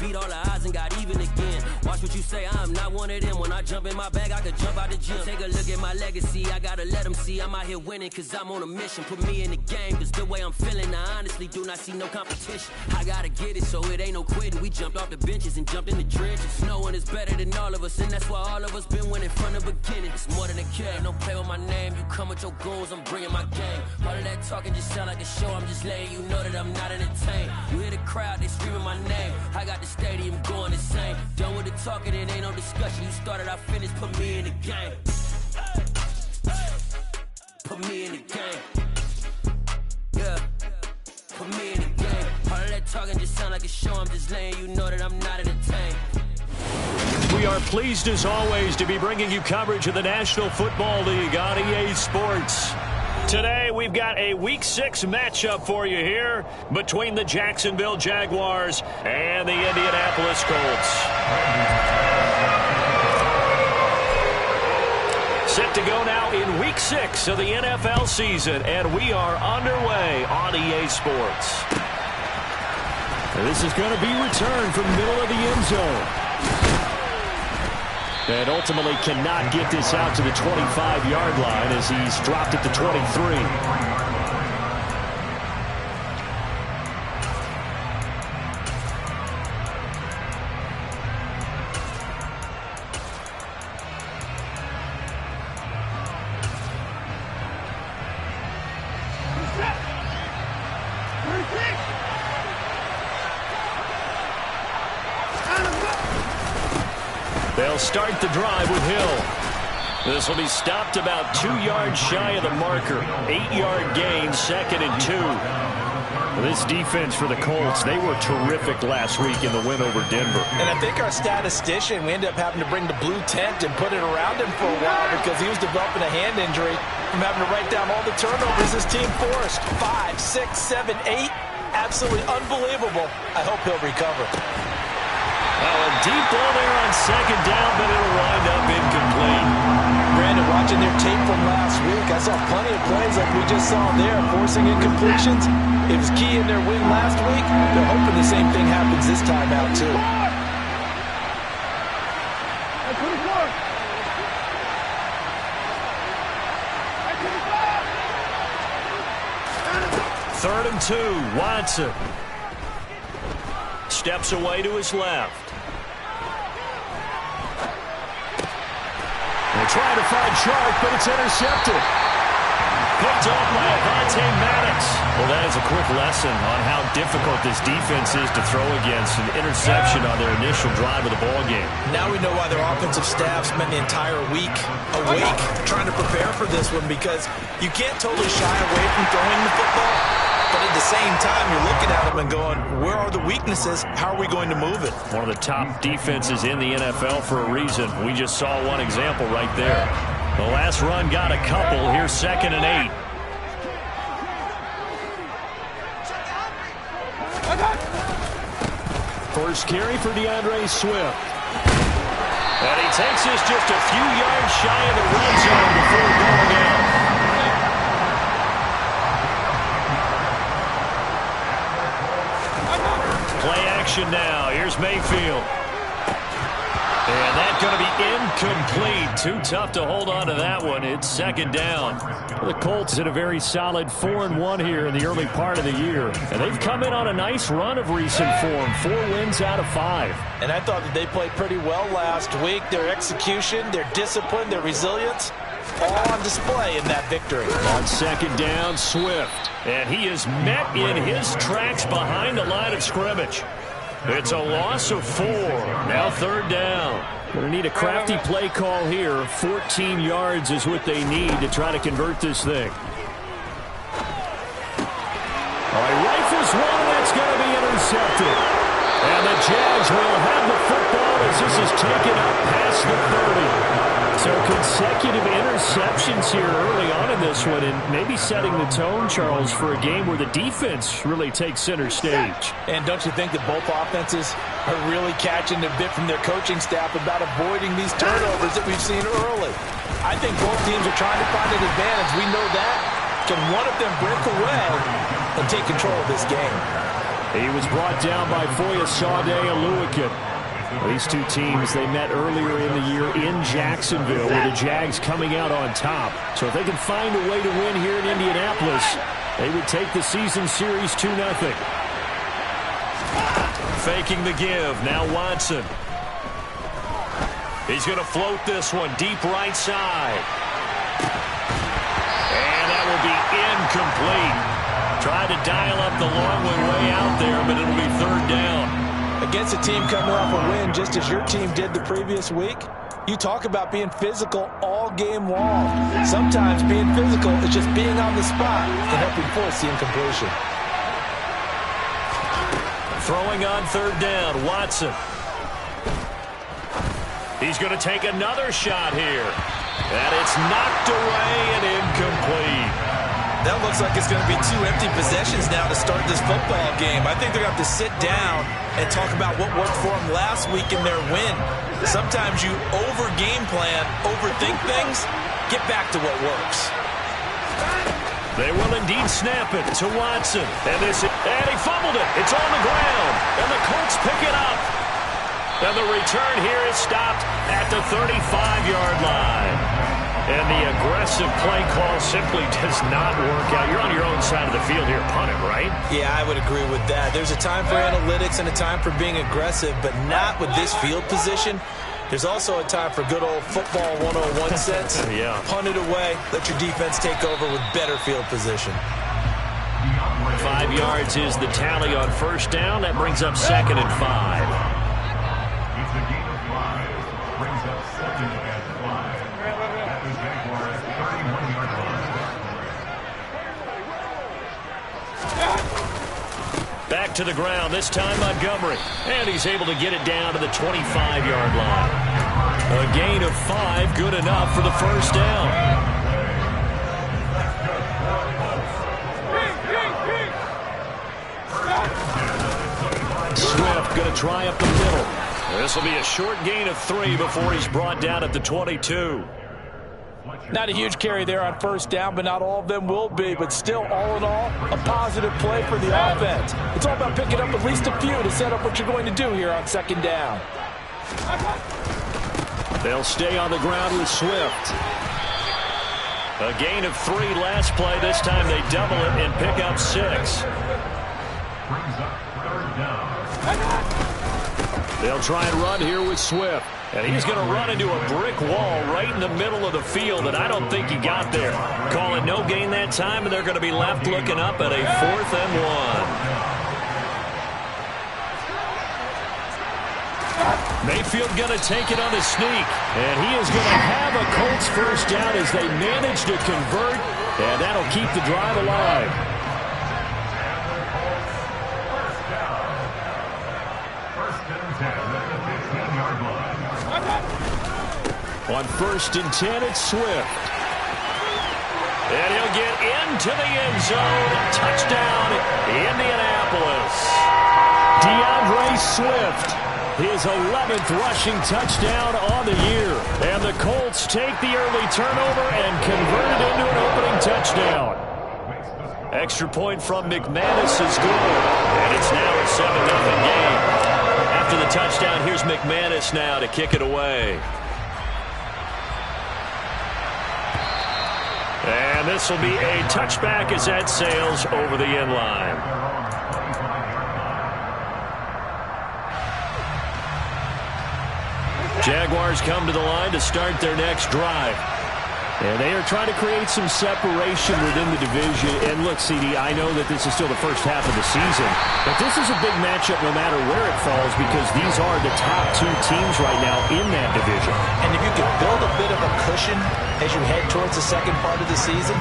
beat all the odds and got even again. Watch what you say, I'm not one of them. When I jump in my bag, I could jump out the gym. Take a look at my legacy, I gotta let them see I'm out here winning, cause I'm on a mission. Put me in the game, cause the way I'm feeling, I honestly do not see no competition. I gotta get it, so it ain't no quitting. We jumped off the benches and jumped in the trenches. No one is better than all of us, and that's why all of us been winning from the beginning. It's more than a game, don't play with my name. You come with your goons, I'm bringing my game. All of that talking just sound like a show, I'm just letting you know that I'm not entertained. You hear the crowd, they screaming my name. I got the stadium going insane. Done with the talking, it ain't no discussion. You started, I finished, put me in the game. Put me in the game. Yeah, put me in the game. All of that talking just sound like a show, I'm just letting you know that I'm not entertained. We are pleased as always to be bringing you coverage of the National Football League on EA Sports. Today we've got a Week 6 matchup for you here between the Jacksonville Jaguars and the Indianapolis Colts. Set to go now in Week 6 of the NFL season, and we are underway on EA Sports. And this is going to be returned from the middle of the end zone. And ultimately cannot get this out to the 25-yard line as he's dropped at the 23. They'll start the drive with Hill. This will be stopped about 2 yards shy of the marker. 8-yard gain, 2nd and 2. This defense for the Colts, they were terrific last week in the win over Denver. And I think our statistician, we ended up having to bring the blue tent and put it around him for a while because he was developing a hand injury from having to write down all the turnovers this team forced. 5, 6, 7, 8. Absolutely unbelievable. I hope he'll recover. A deep ball there on 2nd down, but it'll wind up incomplete. Brandon, watching their tape from last week, I saw plenty of plays like we just saw there, forcing incompletions. It was key in their win last week. They're hoping the same thing happens this time out, too. Third and 2, Watson. Steps away to his left. They're trying to find Sharp, but it's intercepted. Picked up by Avonte Maddox. Well, that is a quick lesson on how difficult this defense is to throw against. An interception on their initial drive of the ballgame. Now we know why their offensive staff spent the entire week awake trying to prepare for this one, because you can't totally shy away from throwing the football. But at the same time, you're looking at them and going, where are the weaknesses? How are we going to move it? One of the top defenses in the NFL for a reason. We just saw one example right there. The last run got a couple. Here's 2nd and 8. First carry for DeAndre Swift. And he takes this just a few yards shy of the red zone before going out. Play action now. Here's Mayfield. And that's going to be incomplete. Too tough to hold on to that one. It's 2nd down. The Colts in a very solid 4-1 here in the early part of the year. And they've come in on a nice run of recent form. 4 wins out of 5. And I thought that they played pretty well last week. Their execution, their discipline, their resilience, all on display in that victory. On 2nd down, Swift. And he is met in his tracks behind the line of scrimmage. It's a loss of 4. Now 3rd down. Going to need a crafty play call here. 14 yards is what they need to try to convert this thing. All right, rifles one. That's going to be intercepted. And the Jags will have the football as this is taken up past the 30. So consecutive interceptions here early on in this one, and maybe setting the tone, Charles, for a game where the defense really takes center stage. And don't you think that both offenses are really catching a bit from their coaching staff about avoiding these turnovers that we've seen early? I think both teams are trying to find an advantage. We know that. Can one of them break away and take control of this game? He was brought down by Foyesade Oluwakin. These two teams, they met earlier in the year in Jacksonville with the Jags coming out on top. So if they can find a way to win here in Indianapolis, they would take the season series 2-0. Faking the give. Now Watson. He's going to float this one deep right side. And that will be incomplete. Tried to dial up the long way out there, but it'll be third down. Against a team coming off a win just as your team did the previous week, you talk about being physical all game long. Sometimes being physical is just being on the spot and helping force the incompletion. Throwing on third down, Watson. He's going to take another shot here. And it's knocked away and incomplete. That looks like it's going to be 2 empty possessions now to start this football game. I think they're going to have to sit down and talk about what worked for them last week in their win. Sometimes you over-game plan, overthink things, get back to what works. They will indeed snap it to Watson. And he fumbled it. It's on the ground. And the Colts pick it up. And the return here is stopped at the 35-yard line. And the aggressive play call simply does not work out. You're on your own side of the field here, punt it, right? Yeah, I would agree with that. There's a time for analytics and a time for being aggressive, but not with this field position. There's also a time for good old football 101 sense. Yeah. Punt it away, let your defense take over with better field position. 5 yards is the tally on first down. That brings up 2nd and 5. It's a gain of 5. Brings up 2nd and 5. At the Jaguars' 31-yard line. Back to the ground, this time Montgomery. And he's able to get it down to the 25-yard line. A gain of 5, good enough for the first down. Swift going to try up the middle. This will be a short gain of 3 before he's brought down at the 22. Not a huge carry there on first down, but not all of them will be. But still, all in all, a positive play for the offense. It's all about picking up at least a few to set up what you're going to do here on second down. They'll stay on the ground with Swift. A gain of 3 last play. This time they double it and pick up 6. Brings up third down. They'll try and run here with Swift. And he's going to run into a brick wall right in the middle of the field, and I don't think he got there. Calling no gain that time, and they're going to be left looking up at a 4th and 1. Mayfield going to take it on a sneak, and he is going to have a Colts first down as they manage to convert, and that'll keep the drive alive. On 1st and 10, it's Swift. And he'll get into the end zone. Touchdown, Indianapolis. DeAndre Swift, his 11th rushing touchdown on the year. And the Colts take the early turnover and convert it into an opening touchdown. Extra point from McManus is good. And it's now a 7-0 game. After the touchdown, here's McManus now to kick it away. And this will be a touchback as that sails over the end line. Jaguars come to the line to start their next drive. And they are trying to create some separation within the division. And look, CD, I know that this is still the first half of the season, but this is a big matchup no matter where it falls because these are the top 2 teams right now in that division. And if you can build a bit of a cushion as you head towards the second part of the season,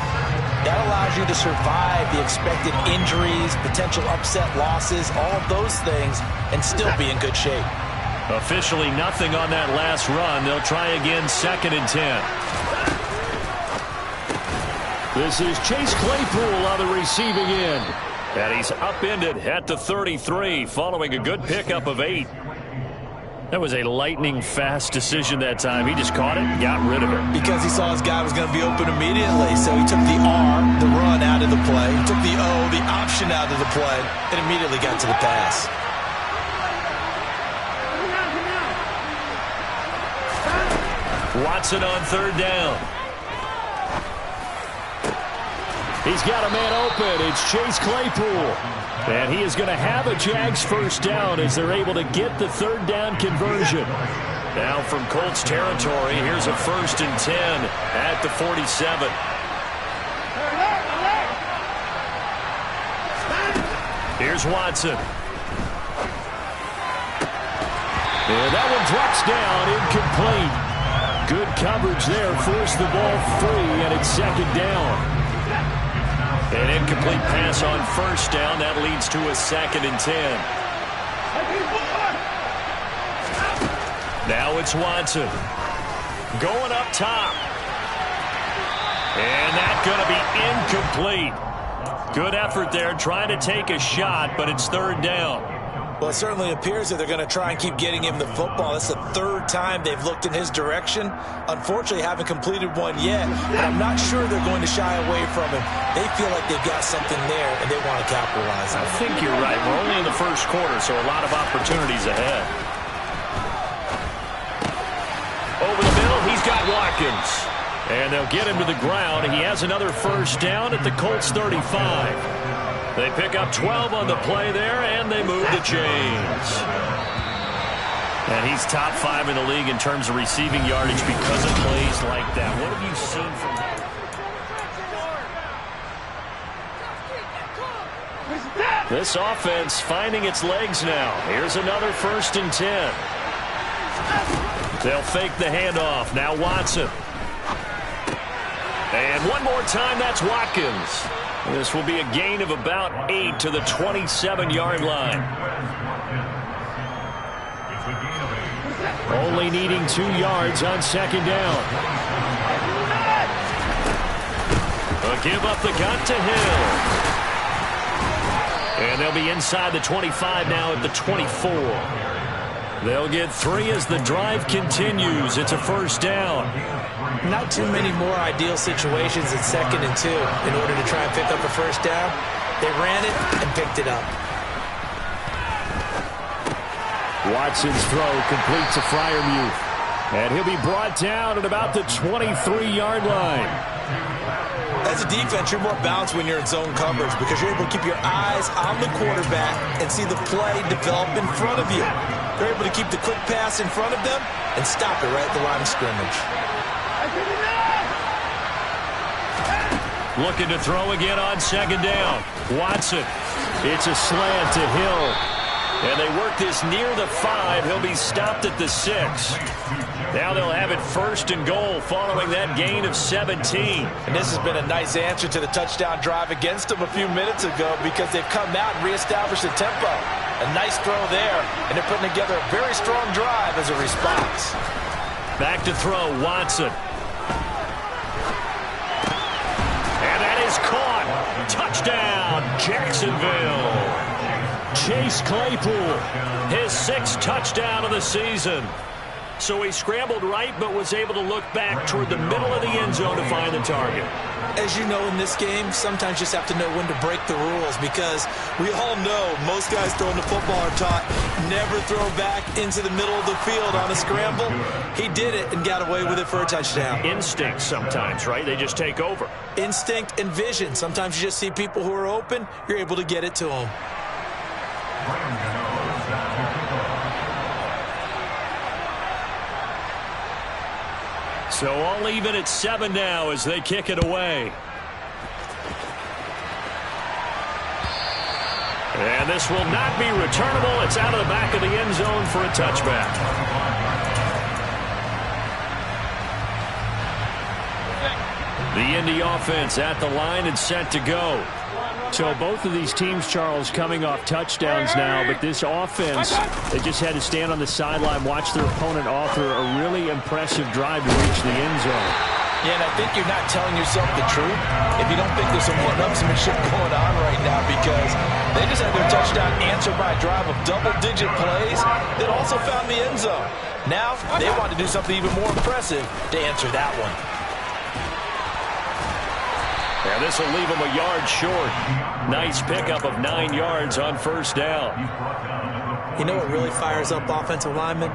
that allows you to survive the expected injuries, potential upset losses, all of those things, and still be in good shape. Officially nothing on that last run. They'll try again 2nd and 10. This is Chase Claypool on the receiving end. And he's upended at the 33 following a good pickup of 8. That was a lightning-fast decision that time. He just caught it and got rid of it. Because he saw his guy was going to be open immediately, so he took the R, the run, out of the play. He took the O, the option, out of the play, and immediately got to the pass. Watson on third down. He's got a man open. It's Chase Claypool. And he is going to have a Jags first down as they're able to get the third down conversion. Now from Colts territory, here's a 1st and 10 at the 47. Here's Watson. And that one drops down, incomplete. Good coverage there, forced the ball free, and it's 2nd down. An incomplete pass on 1st down. That leads to a 2nd and 10. Now it's Watson. Going up top. And that's going to be incomplete. Good effort there, trying to take a shot, but it's 3rd down. Well, it certainly appears that they're going to try and keep getting him the football. That's the 3rd time they've looked in his direction. Unfortunately, haven't completed one yet, but I'm not sure they're going to shy away from him. They feel like they've got something there, and they want to capitalize on it. I think you're right. We're only in the 1st quarter, so a lot of opportunities ahead. Over the middle, he's got Watkins. And they'll get him to the ground. He has another 1st down at the Colts 35. They pick up 12 on the play there, and they move the chains. And he's top 5 in the league in terms of receiving yardage because of plays like that. What have you seen from him? This offense finding its legs now. Here's another 1st and 10. They'll fake the handoff. Now Watson. And one more time, that's Watkins. This will be a gain of about 8 to the 27-yard line. Only needing 2 yards on 2nd down. A give up the cut to Hill. And they'll be inside the 25 now at the 24. They'll get 3 as the drive continues. It's a 1st down. Not too many more ideal situations at 2nd and 2 in order to try and pick up a 1st down. They ran it and picked it up. Watson's throw complete to Freiermuth. And he'll be brought down at about the 23-yard line. As a defense, you're more balanced when you're in zone coverage because you're able to keep your eyes on the quarterback and see the play develop in front of you. You're able to keep the quick pass in front of them and stop it right at the line of scrimmage. Looking to throw again on 2nd down. Watson. It's a slant to Hill. And they work this near the 5. He'll be stopped at the 6. Now they'll have it 1st and goal following that gain of 17. And this has been a nice answer to the touchdown drive against them a few minutes ago because they've come out and reestablished the tempo. A nice throw there, and they're putting together a very strong drive as a response. Back to throw, Watson. And that is caught. Touchdown, Jacksonville. Chase Claypool, his 6th touchdown of the season. So he scrambled right, but was able to look back toward the middle of the end zone to find the target. As you know, in this game, sometimes you just have to know when to break the rules because we all know most guys throwing the football are taught never throw back into the middle of the field on a scramble. He did it and got away with it for a touchdown. Instinct sometimes, right? They just take over. Instinct and vision. Sometimes you just see people who are open, you're able to get it to them. So all even at 7 now as they kick it away. And this will not be returnable. It's out of the back of the end zone for a touchback. The Indy offense at the line and set to go. So both of these teams, Charles, coming off touchdowns now, but this offense, they just had to stand on the sideline, watch their opponent author a really impressive drive to reach the end zone. Yeah, and I think you're not telling yourself the truth if you don't think there's some one-upsmanship going on right now, because they just had their touchdown answered by a drive of double-digit plays that also found the end zone. Now they want to do something even more impressive to answer that one. And this will leave them a yard short. Nice pickup of 9 yards on first down. You know what really fires up offensive linemen?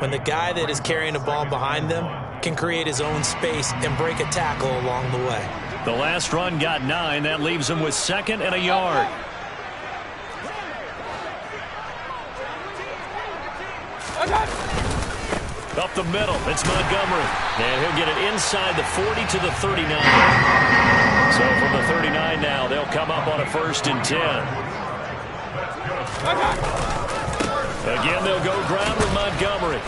When the guy that is carrying the ball behind them can create his own space and break a tackle along the way. The last run got 9. That leaves them with 2nd and a yard. Up the middle, it's Montgomery. And he'll get it inside the 40 to the 39. So from the 39 now, they'll come up on a 1st and 10. Again, they'll go ground with Montgomery.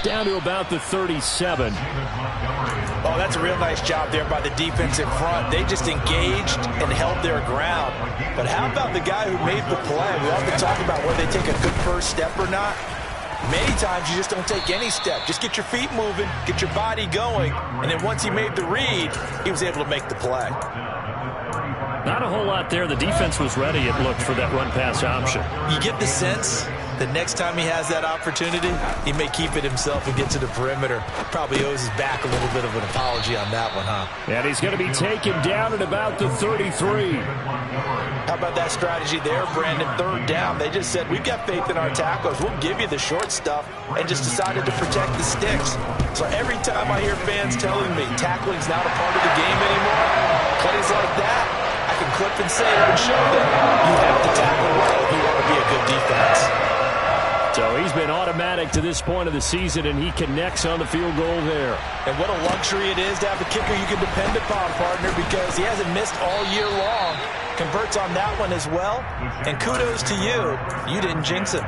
Down to about the 37. Oh, that's a real nice job there by the defense in front. They just engaged and held their ground. But how about the guy who made the play? We often talk about whether they take a good first step or not. Many times you just don't take any step. Just get your feet moving, get your body going, and then once he made the read, he was able to make the play. Not a whole lot there. The defense was ready, it looked, for that run-pass option. You get the sense that next time he has that opportunity, he may keep it himself and get to the perimeter. Probably owes his back a little bit of an apology on that one, huh? And he's going to be taken down at about the 33. How about that strategy there, Brandon? 3rd down. They just said, we've got faith in our tackles. We'll give you the short stuff, and just decided to protect the sticks. So every time I hear fans telling me tackling's not a part of the game anymore, plays like that, I can clip and save and show them you have to tackle well if you want to be a good defense. So he's been automatic to this point of the season, and he connects on the field goal there. And what a luxury it is to have a kicker you can depend upon, partner, because he hasn't missed all year long. Converts on that one as well. And kudos to you. You didn't jinx him.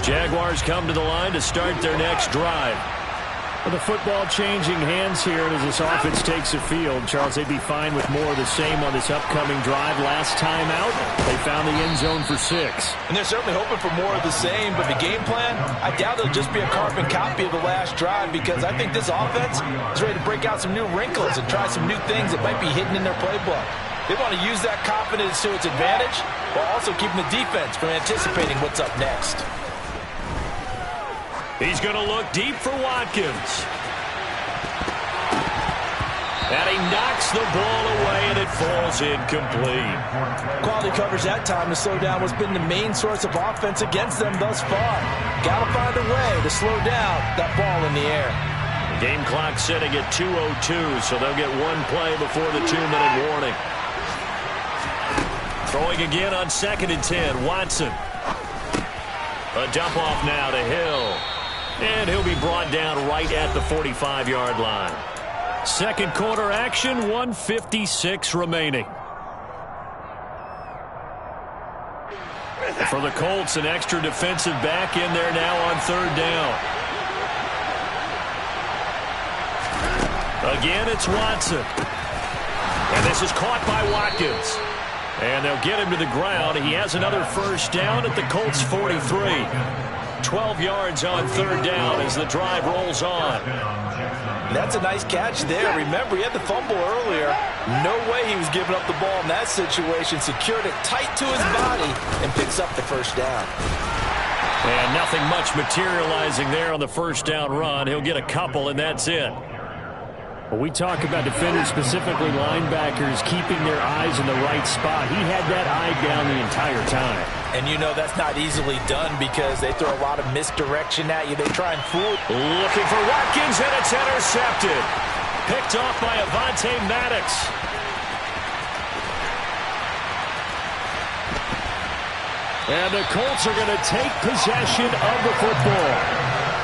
Jaguars come to the line to start their next drive. With the football changing hands here as this offense takes the field, Charles, they'd be fine with more of the same on this upcoming drive. Last time out, they found the end zone for 6. And they're certainly hoping for more of the same, but the game plan, I doubt it'll just be a carbon copy of the last drive, because I think this offense is ready to break out some new wrinkles and try some new things that might be hidden in their playbook. They want to use that confidence to its advantage while also keeping the defense from anticipating what's up next. He's going to look deep for Watkins. And he knocks the ball away, and it falls incomplete. Quality coverage that time to slow down what's been the main source of offense against them thus far. Got to find a way to slow down that ball in the air. The game clock sitting at 2:02, so they'll get one play before the 2-minute warning. Throwing again on 2nd and 10, Watson. A dump off now to Hill. And he'll be brought down right at the 45-yard line. Second quarter action, 1:56 remaining. For the Colts, an extra defensive back in there now on 3rd down. Again, it's Watson. And this is caught by Watkins. And they'll get him to the ground. He has another first down at the Colts 43. 12 yards on 3rd down as the drive rolls on. That's a nice catch there. Remember, he had the fumble earlier. No way he was giving up the ball in that situation. Secured it tight to his body and picks up the first down. And nothing much materializing there on the first down run. He'll get a couple, and that's it. When we talk about defenders, specifically linebackers, keeping their eyes in the right spot, he had that eye down the entire time. And you know that's not easily done because they throw a lot of misdirection at you. They try and fool. Looking for Watkins, and it's intercepted. Picked off by Avonte Maddox. And the Colts are going to take possession of the football.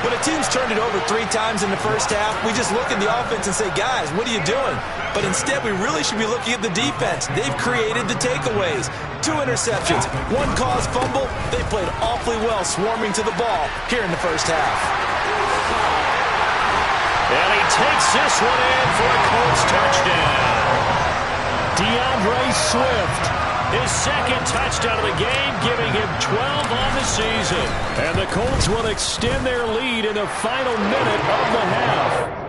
When a team's turned it over 3 times in the first half, we just look at the offense and say, guys, what are you doing? But instead, we really should be looking at the defense. They've created the takeaways. 2 interceptions, 1 caused fumble. They played awfully well swarming to the ball here in the first half. And he takes this one in for a Colts touchdown. DeAndre Swift His second touchdown of the game, giving him 12 on the season. And the Colts will extend their lead in the final minute of the half.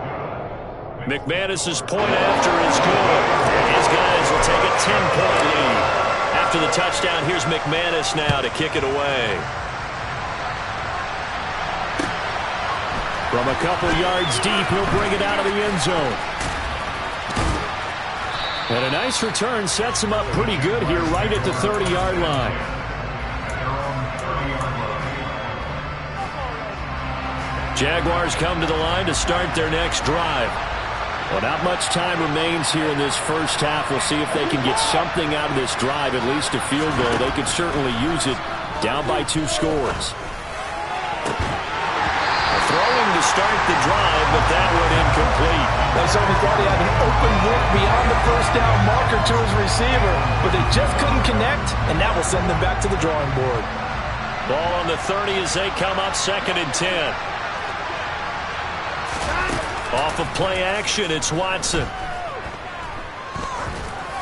McManus's point after is good. And his guys will take a 10-point lead. After the touchdown, here's McManus now to kick it away. From a couple yards deep, he'll bring it out of the end zone. And a nice return sets him up pretty good here right at the 30-yard line. Jaguars come to the line to start their next drive. Well, not much time remains here in this first half. We'll see if they can get something out of this drive, at least a field goal. They could certainly use it down by 2 scores. Throwing to start the drive, but that one incomplete. They certainly thought he had an open look beyond the first down marker to his receiver, but they just couldn't connect, and that will send them back to the drawing board. Ball on the 30 as they come up 2nd and 10. Off of play action, it's Watson.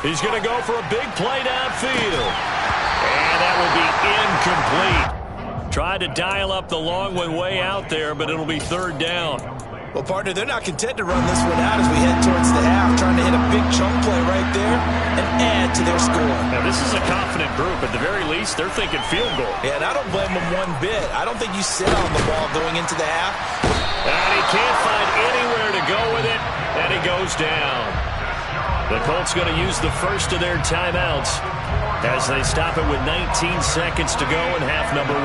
He's going to go for a big play downfield. And that will be incomplete. Tried to dial up the long one way out there, but it'll be 3rd down. Well, partner, they're not content to run this one out as we head towards the half, trying to hit a big chunk play right there and add to their score. Now, this is a confident group. At the very least, they're thinking field goal. Yeah, and I don't blame them one bit. I don't think you sit on the ball going into the half. And he can't find anywhere to go with it, and he goes down. The Colts going to use the first of their timeouts as they stop it with 19 seconds to go in half number 1.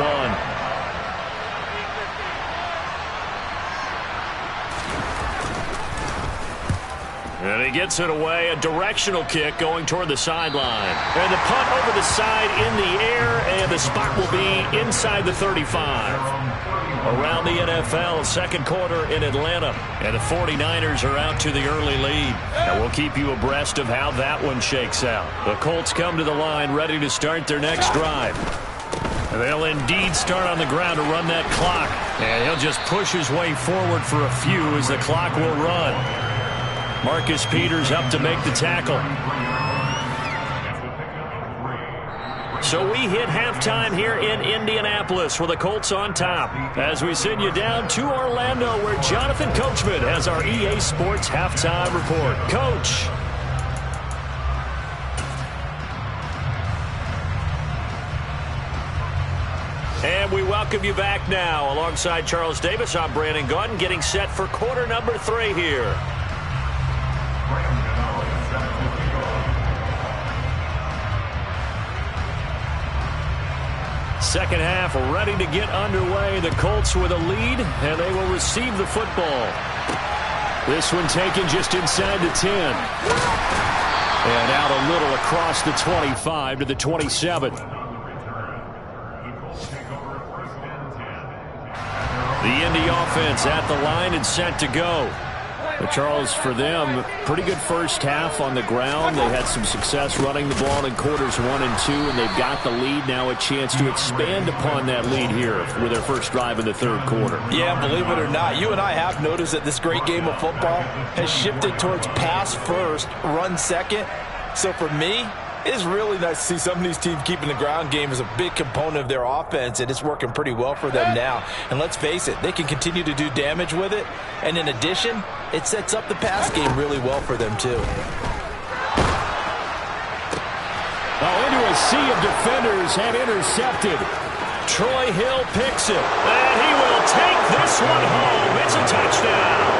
And he gets it away, a directional kick going toward the sideline. And the punt over the side in the air, and the spot will be inside the 35. Around the NFL, 2nd quarter in Atlanta, and the 49ers are out to the early lead. And we'll keep you abreast of how that one shakes out. The Colts come to the line ready to start their next drive. They'll indeed start on the ground to run that clock. And he'll just push his way forward for a few as the clock will run. Marcus Peters up to make the tackle. So we hit halftime here in Indianapolis with the Colts on top as we send you down to Orlando where Jonathan Coachman has our EA Sports halftime report. Coach. And we welcome you back now. Alongside Charles Davis, I'm Brandon Gaudin, getting set for quarter number 3 here. Second half ready to get underway. The Colts with a lead, and they will receive the football. This one taken just inside the 10. And out a little across the 25 to the 27. The Indy offense at the line and set to go. But Charles, for them, pretty good first half on the ground. They had some success running the ball in quarters 1 and 2, and they've got the lead now, a chance to expand upon that lead here with their first drive in the 3rd quarter. Yeah, believe it or not, you and I have noticed that this great game of football has shifted towards pass first, run second. So for me, it's really nice to see some of these teams keeping the ground game as a big component of their offense, and it's working pretty well for them now. And let's face it, they can continue to do damage with it. And in addition, it sets up the pass game really well for them, too. Oh, into a sea of defenders and intercepted. Troy Hill picks it, and he will take this one home. It's a touchdown.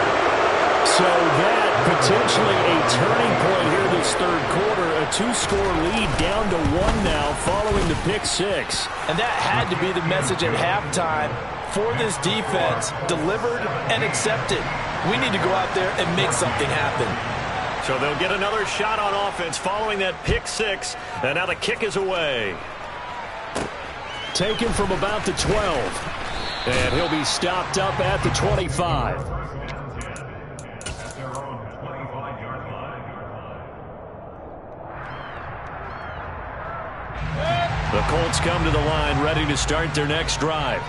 So that potentially a turning point here this 3rd quarter. A 2-score lead down to 1 now following the pick 6. And that had to be the message at halftime for this defense. Delivered and accepted. We need to go out there and make something happen. So they'll get another shot on offense following that pick 6. And now the kick is away. Taken from about the 12. And he'll be stopped up at the 25. The Colts come to the line ready to start their next drive.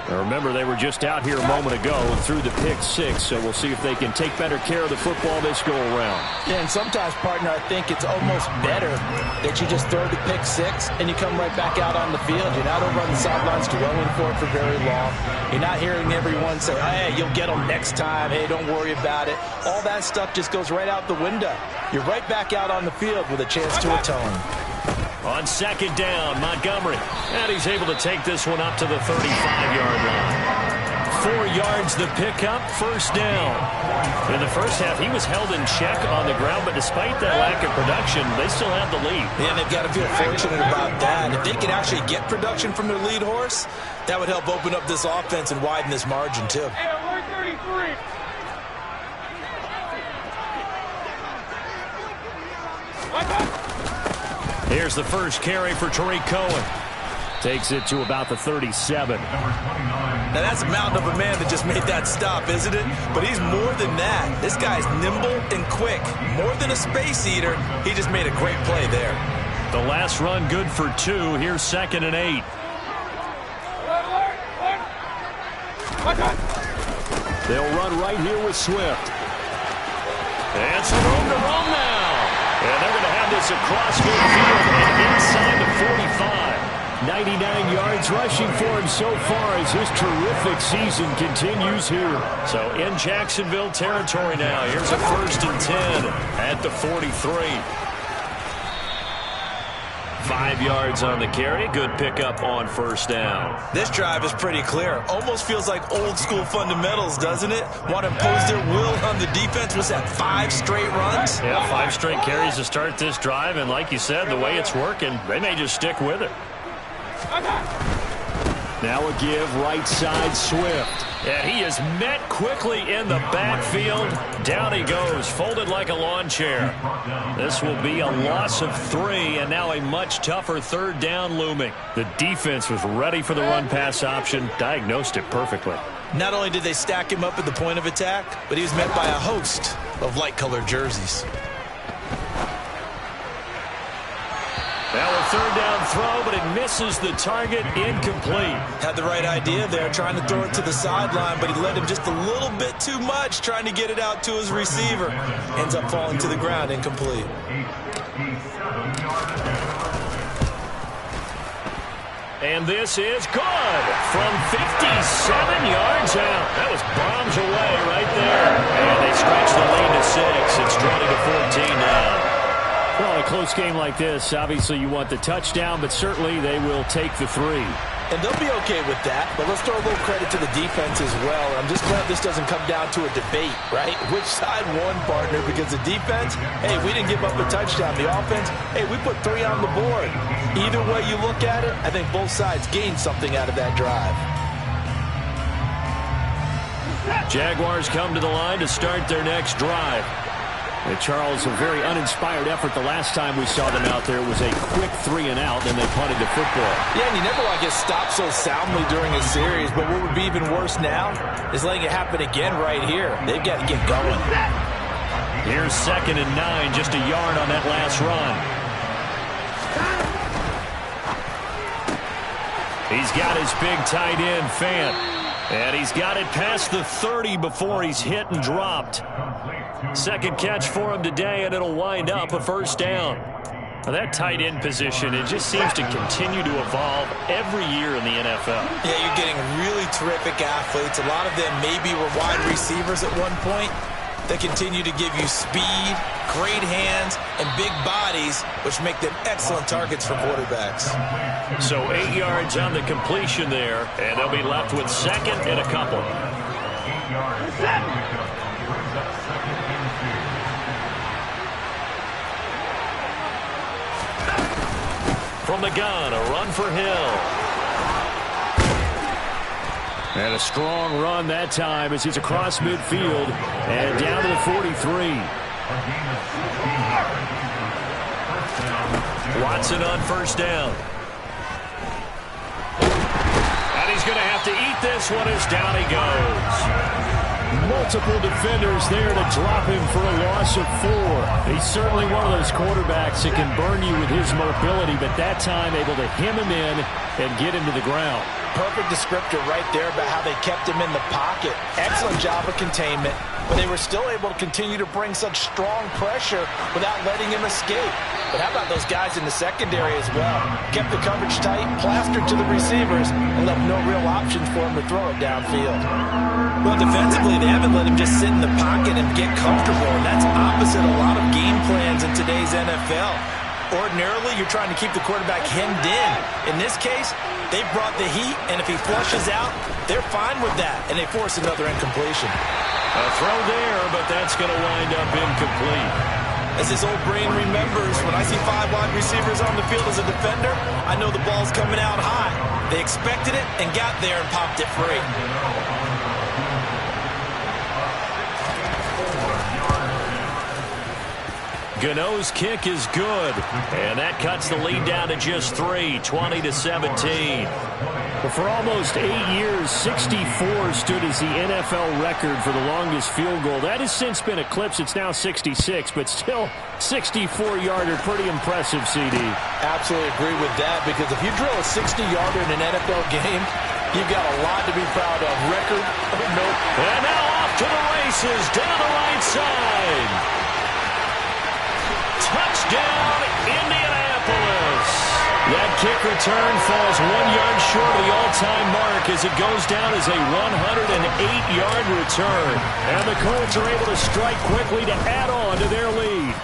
Now remember, they were just out here a moment ago and threw the pick six, so we'll see if they can take better care of the football this go-around. Yeah, and sometimes, partner, I think it's almost better that you just throw the pick six and you come right back out on the field. You're not over on the sidelines dwelling for it for very long. You're not hearing everyone say, hey, you'll get them next time. Hey, don't worry about it. All that stuff just goes right out the window. You're right back out on the field with a chance to atone. On second down, Montgomery. And he's able to take this one up to the 35-yard line. 4 yards the pickup, first down. In the first half, he was held in check on the ground, but despite that lack of production, they still have the lead. Yeah, they've got to feel fortunate about that. If they could actually get production from their lead horse, that would help open up this offense and widen this margin, too. Here's the first carry for Tariq Cohen. Takes it to about the 37. Now that's a mountain of a man that just made that stop, isn't it? But he's more than that. This guy's nimble and quick. More than a space eater, he just made a great play there. The last run good for 2. Here's 2nd and 8. They'll run right here with Swift. And some room to roam now. And they're going to have this across midfield and inside the 45. 99 yards rushing for him so far as his terrific season continues here. So in Jacksonville territory now. Here's a 1st and 10 at the 43. 5 yards on the carry. Good pickup on first down. This drive is pretty clear. Almost feels like old school fundamentals, doesn't it? Want to impose their will on the defense. What's that, 5 straight runs? Yeah, 5 straight carries to start this drive. And like you said, the way it's working, they may just stick with it. Now a give right side Swift. And he is met quickly in the backfield. Down he goes, folded like a lawn chair. This will be a loss of 3, and now a much tougher 3rd down looming. The defense was ready for the run-pass option, diagnosed it perfectly. Not only did they stack him up at the point of attack, but he was met by a host of light-colored jerseys. Now a 3rd down throw, but it misses the target, incomplete. Had the right idea there, trying to throw it to the sideline, but he led him just a little bit too much, trying to get it out to his receiver. Ends up falling to the ground, incomplete. And this is good from 57 yards out. That was bombs away right there. And they stretch the lead to 6. It's 20-14 now. Well, in a close game like this, obviously you want the touchdown, but certainly they will take the 3. And they'll be okay with that, but let's throw a little credit to the defense as well. I'm just glad this doesn't come down to a debate, right? Which side won, partner? Because the defense, hey, we didn't give up a touchdown. The offense, hey, we put 3 on the board. Either way you look at it, I think both sides gained something out of that drive. Jaguars come to the line to start their next drive. And Charles, a very uninspired effort the last time we saw them out there. It was a quick 3 and out, then they punted the football. Yeah, and you never want to get stopped so soundly during a series, but what would be even worse now is letting it happen again right here. They've got to get going. Here's 2nd and 9, just a yard on that last run. He's got his big tight end, Fant. And he's got it past the 30 before he's hit and dropped. 2nd catch for him today, and it'll wind up a 1st down. Now that tight end position, it just seems to continue to evolve every year in the NFL. Yeah, you're getting really terrific athletes. A lot of them maybe were wide receivers at one point. They continue to give you speed, great hands, and big bodies, which make them excellent targets for quarterbacks. So 8 yards on the completion there, and they'll be left with 2nd and a couple. 8 yards. From the gun, a run for Hill. And a strong run that time as he's across midfield and down to the 43. Watson on 1st down. And he's going to have to eat this one as down he goes. Multiple defenders there to drop him for a loss of 4. He's certainly one of those quarterbacks that can burn you with his mobility, but that time able to hem him in and get him to the ground. perfect descriptor right there about how they kept him in the pocket. Excellent job of containment, but they were still able to continue to bring such strong pressure without letting him escape. But how about those guys in the secondary as well? Kept the coverage tight, plastered to the receivers, and left no real options for him to throw it downfield. Well, defensively, they haven't let him just sit in the pocket and get comfortable, and that's opposite a lot of game plans in today's NFL. Ordinarily, you're trying to keep the quarterback hemmed in. In this case, they brought the heat, and if he flushes out, they're fine with that, and they force another incompletion. A throw there, but that's going to wind up incomplete. As his old brain remembers, when I see 5 wide receivers on the field as a defender, I know the ball's coming out high. They expected it and got there and popped it free. Gano's kick is good, and that cuts the lead down to just 3, 20-17. Well, for almost 8 years, 64 stood as the NFL record for the longest field goal. That has since been eclipsed. It's now 66, but still 64-yarder. Pretty impressive, CD. Absolutely agree with that, because if you drill a 60-yarder in an NFL game, you've got a lot to be proud of. Record, nope. And now off to the races down the right side. Touchdown, Indianapolis. That kick return falls 1 yard short of the all-time mark as it goes down as a 108-yard return. And the Colts are able to strike quickly to add on to their lead.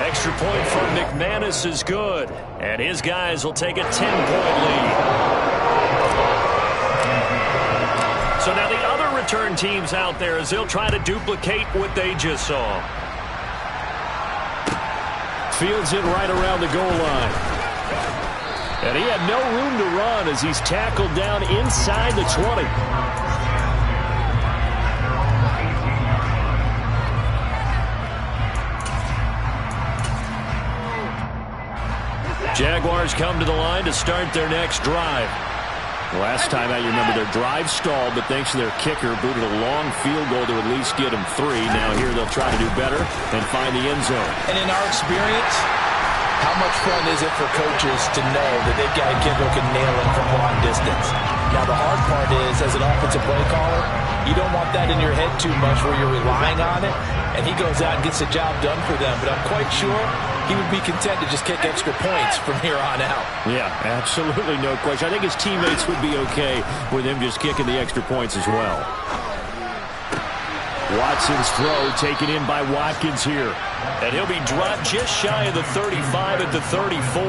Extra point from McManus is good, and his guys will take a 10-point lead. So now the other return teams out there as they'll try to duplicate what they just saw. Fields it right around the goal line. And he had no room to run as he's tackled down inside the 20. Jaguars come to the line to start their next drive. Last time out, you remember their drive stalled, but thanks to their kicker, booted a long field goal to at least get them 3. Now here they'll try to do better and find the end zone. And in our experience, how much fun is it for coaches to know that they've got a kid who can nail it from long distance? Now the hard part is, as an offensive play caller, you don't want that in your head too much where you're relying on it, and he goes out and gets the job done for them. But I'm quite sure he would be content to just kick extra points from here on out. Yeah, absolutely no question. I think his teammates would be okay with him just kicking the extra points as well. Watson's throw taken in by Watkins here. And he'll be dropped just shy of the 35 at the 34.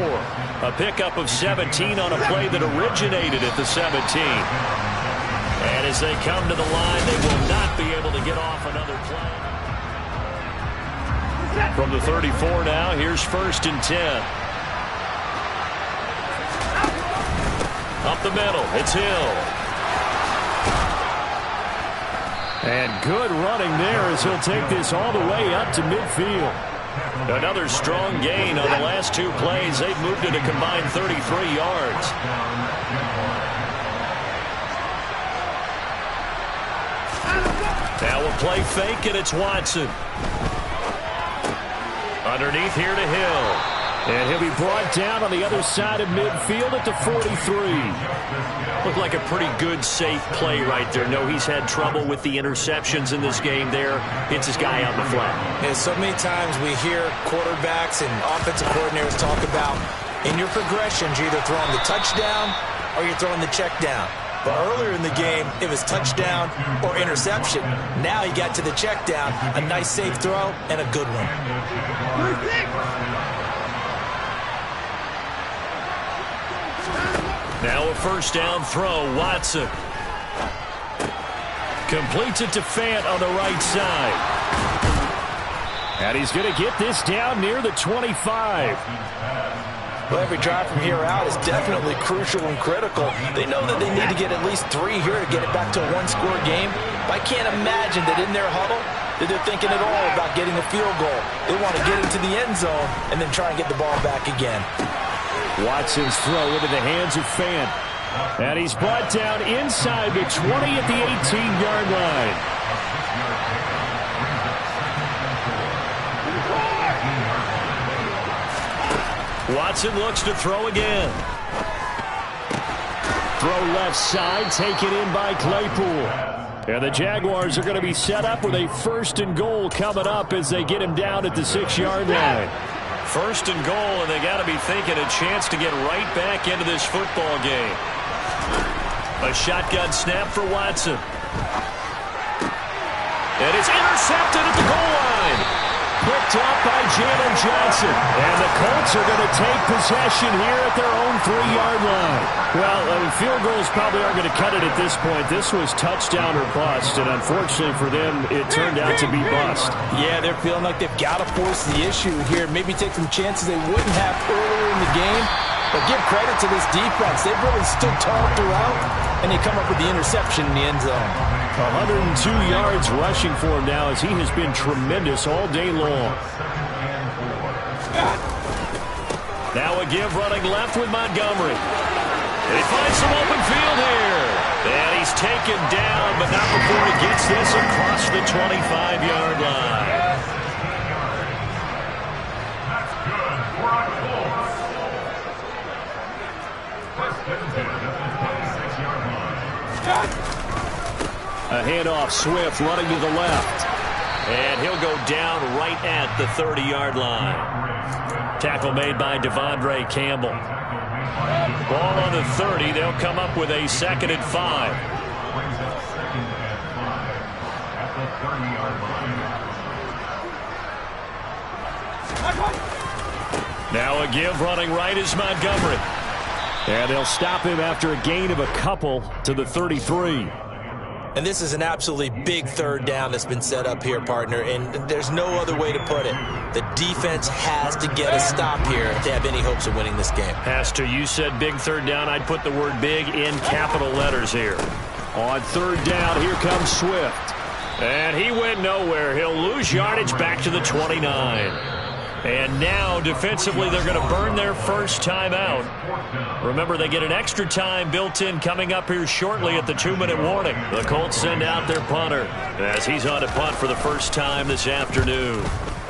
A pickup of 17 on a play that originated at the 17. And as they come to the line, they will not be able to get off another play. From the 34 now, here's 1st and 10. Up the middle, it's Hill. And good running there as he'll take this all the way up to midfield. Another strong gain on the last 2 plays. They've moved it a combined 33 yards. Now a play fake, and it's Watson. Underneath here to Hill. And he'll be brought down on the other side of midfield at the 43. Looked like a pretty good, safe play right there. No, he's had trouble with the interceptions in this game there. Hits his guy out in the flat. And so many times we hear quarterbacks and offensive coordinators talk about, in your progressions, you're either throwing the touchdown or you're throwing the check down. But earlier in the game, it was touchdown or interception. Now he got to the check down, a nice safe throw, and a good one. Now a 1st down throw, Watson. Completes it to Fant on the right side. And he's going to get this down near the 25. Well, every drive from here out is definitely crucial and critical. They know that they need to get at least 3 here to get it back to a 1-score game. But I can't imagine that in their huddle that they're thinking at all about getting a field goal. They want to get into the end zone and then try and get the ball back again. Watson's throw into the hands of Fant. And he's brought down inside the 20 at the 18-yard line. Watson looks to throw again. Throw left side, taken in by Claypool. And the Jaguars are going to be set up with a 1st and goal coming up as they get him down at the 6-yard line. 1st and goal, and they got to be thinking a chance to get right back into this football game. A shotgun snap for Watson. And it's intercepted at the goal line. Picked up by Jalen Johnson. And the Colts are going to take possession here at their own 3-yard line. Well, field goals probably aren't going to cut it at this point. This was touchdown or bust, and unfortunately for them, it turned out to be bust. Yeah, they're feeling like they've got to force the issue here. Maybe take some chances they wouldn't have earlier in the game. But give credit to this defense. They've really stood tall throughout, and they come up with the interception in the end zone. 102 yards rushing for him now as he has been tremendous all day long. Now a give running left with Montgomery. He finds some open field here. And he's taken down, but not before he gets this across the 25-yard line. That's good for our Colts. First and 10 at the 26-yard line. A handoff, Swift running to the left. And he'll go down right at the 30-yard line. Tackle made by Devondre Campbell. Ball on the 30. They'll come up with a 2nd and 5. Brings up 2nd and 5 at the 30-yard line. Now a give running right is Montgomery. And they'll stop him after a gain of a couple to the 33. And this is an absolutely big 3rd down that's been set up here, partner, and there's no other way to put it. The defense has to get a stop here if they have any hopes of winning this game. Pastor, you said big 3rd down. I'd put the word big in capital letters here. On 3rd down, here comes Swift. And he went nowhere. He'll lose yardage back to the 29. And now, defensively, they're going to burn their first time out. Remember, they get an extra time built in coming up here shortly at the 2-minute warning. The Colts send out their punter as he's on to punt for the first time this afternoon.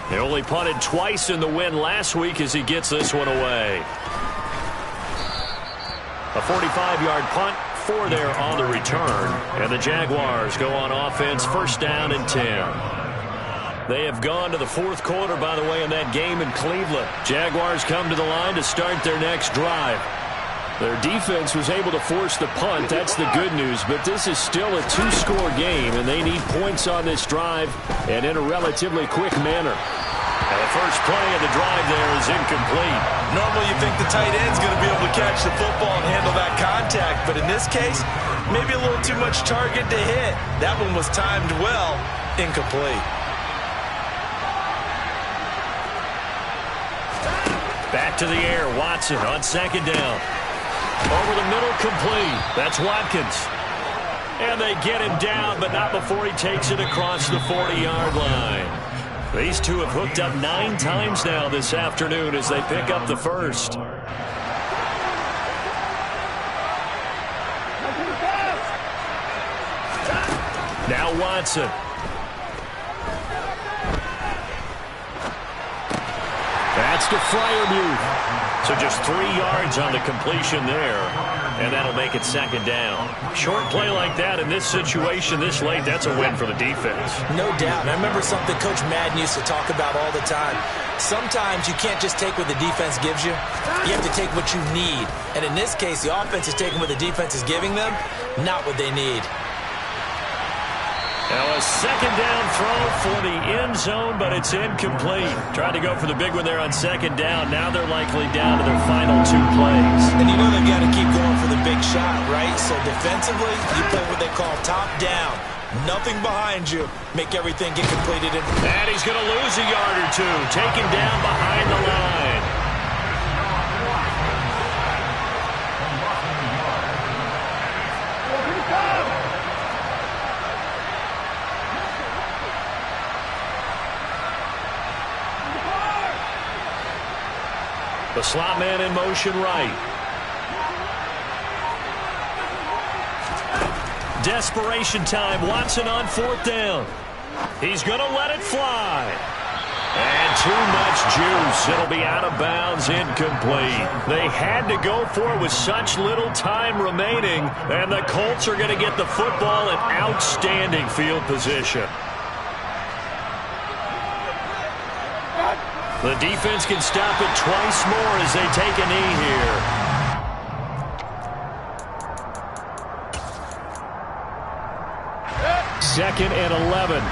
They only punted twice in the win last week as he gets this one away. A 45-yard punt for there on the return. And the Jaguars go on offense, 1st down and 10. They have gone to the 4th quarter, by the way, in that game in Cleveland. Jaguars come to the line to start their next drive. Their defense was able to force the punt. That's the good news. But this is still a 2-score game, and they need points on this drive and in a relatively quick manner. And the first play of the drive there is incomplete. Normally you think the tight end's going to be able to catch the football and handle that contact, but in this case, maybe a little too much target to hit. That one was timed well, incomplete. Back to the air, Watson on 2nd down. Over the middle, complete. That's Watkins. And they get him down, but not before he takes it across the 40-yard line. These two have hooked up 9 times now this afternoon as they pick up the first. Now Watson. That's to Freiermuth. So just 3 yards on the completion there, and that'll make it 2nd down. Short play like that in this situation this late, that's a win for the defense. No doubt. I remember something Coach Madden used to talk about all the time. Sometimes you can't just take what the defense gives you. You have to take what you need. And in this case, the offense is taking what the defense is giving them, not what they need. Now a 2nd down throw for the end zone, but it's incomplete. Tried to go for the big one there on 2nd down. Now they're likely down to their final 2 plays. And you know they've got to keep going for the big shot, right? So defensively, you play what they call top down. Nothing behind you. Make everything get completed. And he's going to lose a yard or 2. Taken down behind the line. The slot man in motion right. Desperation time. Watson on 4th down. He's going to let it fly. And too much juice. It'll be out of bounds, incomplete. They had to go for it with such little time remaining, and the Colts are going to get the football in outstanding field position. The defense can stop it twice more as they take a knee here. Second and 11.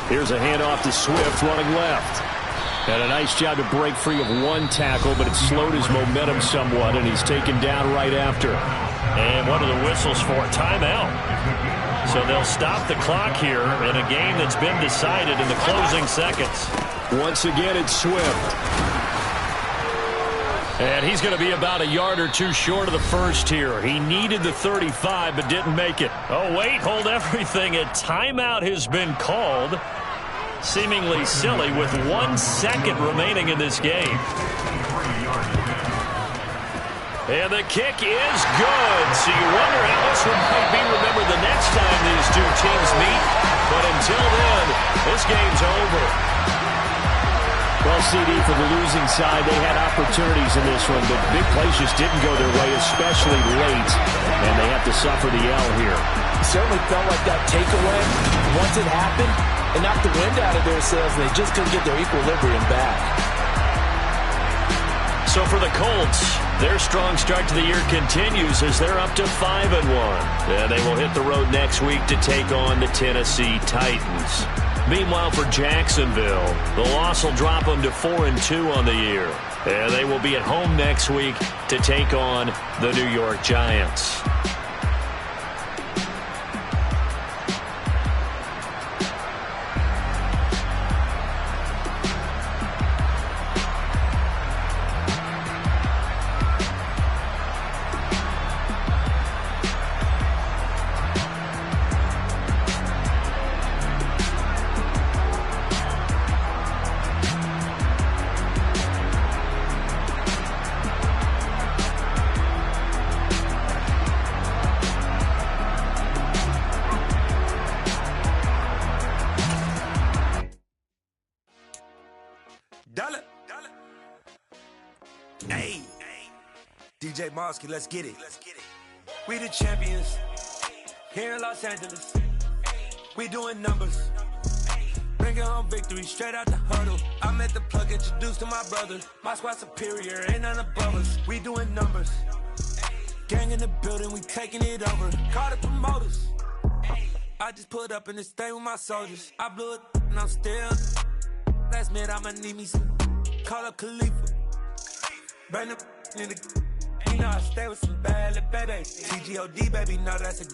Here's a handoff to Swift running left. And a nice job to break free of one tackle, but it slowed his momentum somewhat, and he's taken down right after. And what are the whistles for? Timeout. So they'll stop the clock here in a game that's been decided in the closing seconds. Once again, it's Swift. And he's going to be about a yard or two short of the first here. He needed the 35 but didn't make it. Oh, wait, hold everything. A timeout has been called. Seemingly silly with 1 second remaining in this game. And the kick is good. So you wonder how this one might be remembered the next time these two teams meet. But until then, this game's over. Well, CD, for the losing side, they had opportunities in this one, but big plays just didn't go their way, especially late, and they have to suffer the L here. It certainly felt like that takeaway, once it happened, it knocked the wind out of their sails, and they just couldn't get their equilibrium back. So for the Colts, their strong start to the year continues as they're up to 5-1. And they will hit the road next week to take on the Tennessee Titans. Meanwhile, for Jacksonville, the loss will drop them to 4-2 on the year. And they will be at home next week to take on the New York Giants. Hey, DJ Mosky, let's get it. We the champions here in Los Angeles. We doing numbers. Bringing home victory straight out the huddle. I met the plug, introduced to my brother. My squad superior, ain't none above us. We doing numbers. Gang in the building, we taking it over. Call the promoters. I just put up in this thing with my soldiers. I blew it and I'm still. Last minute, I'ma need me some. Call up Khalifa. Burn the in the. You know I stay with some bad little baby. TGOD, baby, no, that's a